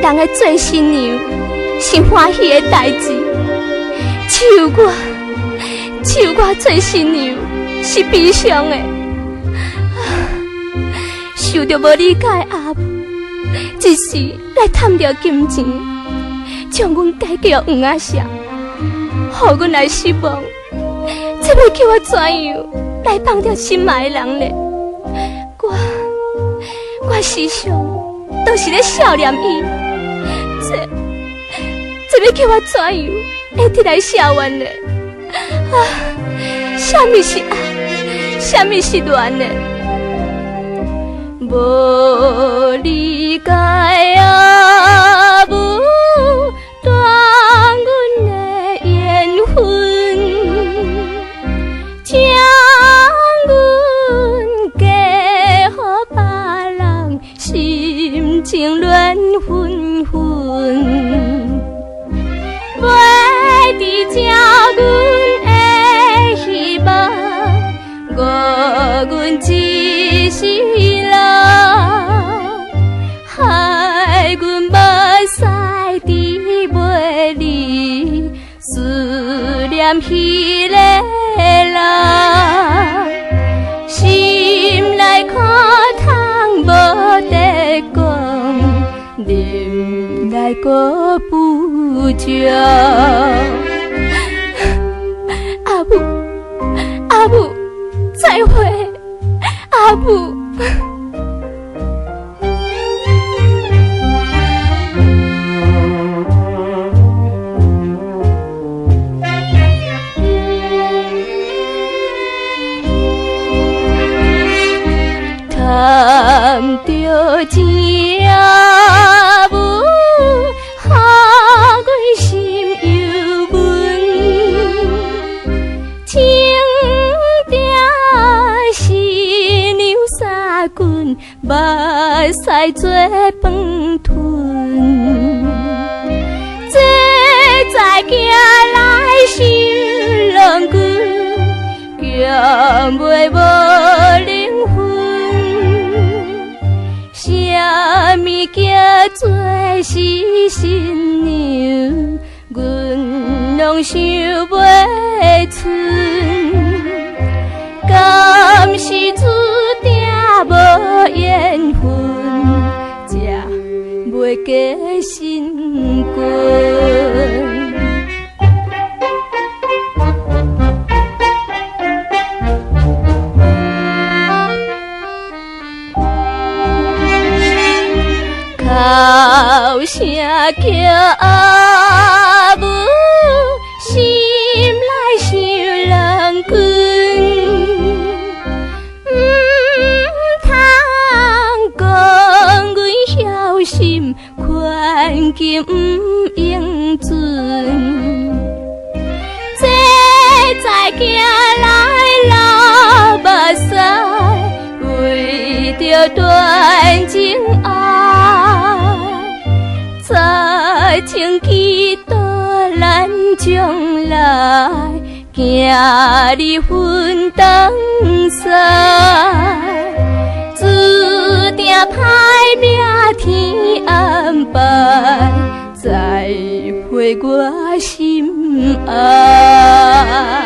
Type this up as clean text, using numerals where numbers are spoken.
人的做新娘是欢喜的代志，只有我做新娘是悲伤的。受到无理解的阿母，一时来贪着金钱，将阮嫁叫黄阿婶，互阮来失望。这要叫我怎样来放着心爱的人呢？我时常都是咧笑念伊，这要叫我怎样会得来笑冤呢？什么是爱？什么是恋呢？无理解啊，无断阮的缘分，将阮嫁予别人，心情乱纷纷，袂伫这阮的希望，我阮一世人，害阮目屎滴袂离，思念彼个人，心内苦痛无得讲，忍来搁不着。阿母，再会，阿母。贪着钱啊，母，予阮心忧闷，情定是娘三棍，目屎做饭吞，这才行来受两棍，强袂无灵魂。啥物叫做是新娘，阮拢想袂出，敢是注定无缘分，才袂结新婚。哭声叫阿母，心内想人群，通讲阮晓心，劝金应准，这才行来流目屎，为着断情爱。再请期待咱将来行离婚东西，注定歹命天安排，再陪我心爱。